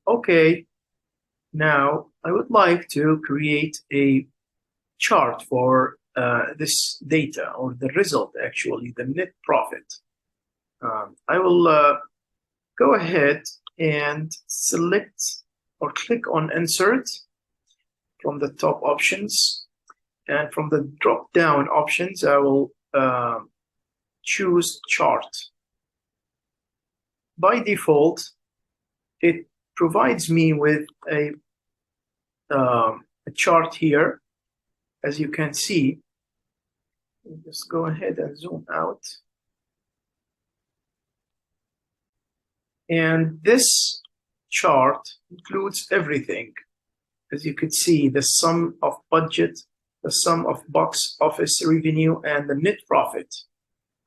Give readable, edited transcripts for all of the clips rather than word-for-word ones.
Okay, now I would like to create a chart for this data, or the result actually, the net profit. I will go ahead and select or click on Insert from the top options, and from the drop down options I will choose Chart. By default, it provides me with a chart here. As you can see, just go ahead and zoom out. And this chart includes everything. As you could see, the sum of budget, the sum of box office revenue, and the net profit.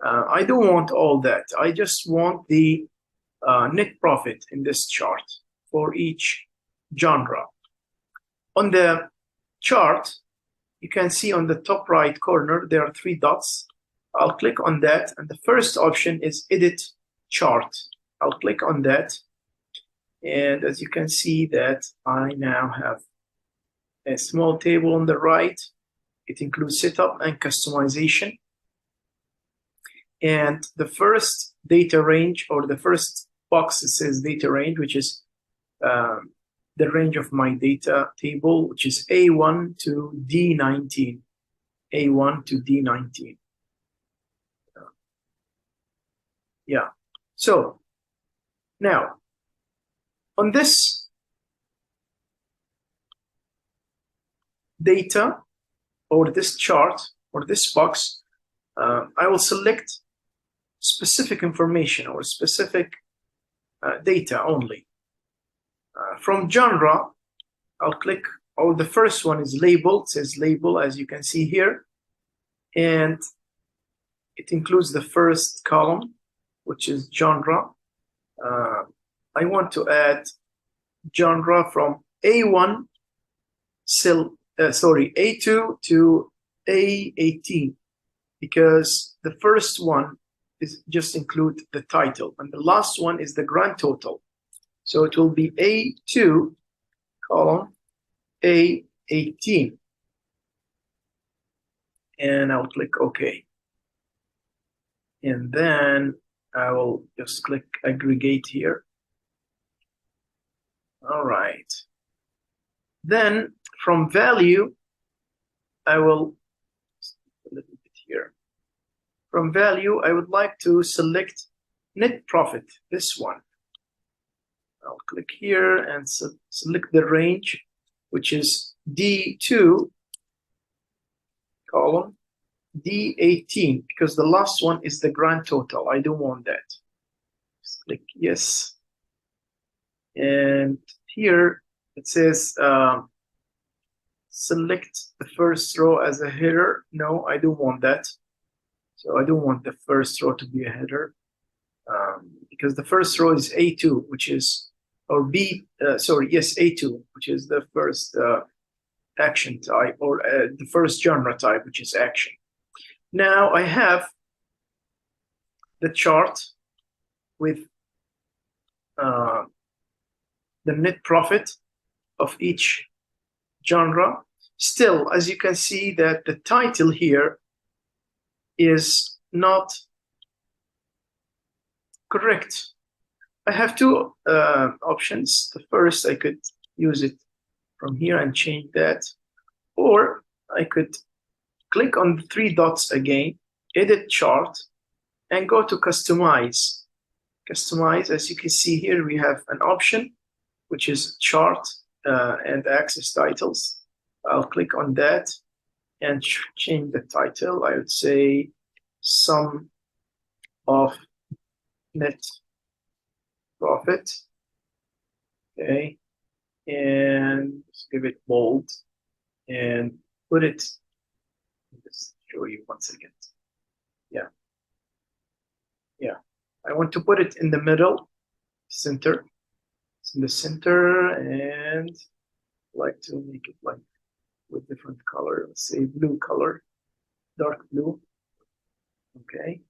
I don't want all that. I just want the net profit in this chart for each genre. On the chart, you can see on the top right corner, there are 3 dots. I'll click on that, and the first option is Edit Chart. I'll click on that, and as you can see that I now have a small table on the right. It includes setup and customization. And the first data range, or the first box, it says data range, which is the range of my data table, which is A1 to D19. A1 to D19. Yeah. So now on this data, or this chart, or this box, I will select specific information or specific data only. From genre, I'll click, or the first one is label. It says label, as you can see here, and it includes the first column, which is genre. I want to add genre from A1 A2 to A18, because the first one is just include the title, and the last one is the grand total. So it will be A2 column A18, and I'll click OK. And then I will just click aggregate here. All right. Then from value, I will a little bit here. From value, I would like to select net profit, this one. I'll click here and select the range, which is D2 column D18, because the last one is the grand total. I don't want that. Just click yes. And here it says select the first row as a header. No, I don't want that. So I don't want the first row to be a header, because the first row is A2, which is, or A2, which is the first action type, or the first genre type, which is action. Now I have the chart with the net profit of each genre. Still, as you can see, that the title here is not correct. I have 2 options. The first, I could use it from here and change that, or I could click on the 3 dots again, edit chart, and go to customize. Customize, as you can see here, we have an option, which is chart and access titles. I'll click on that and change the title. I would say sum of net profit. Okay, and just give it bold and put it, just show you once again. Yeah, I want to put it in the middle, center. It's in the center, and I like to make it like with different color. Let's say blue color, dark blue. Okay,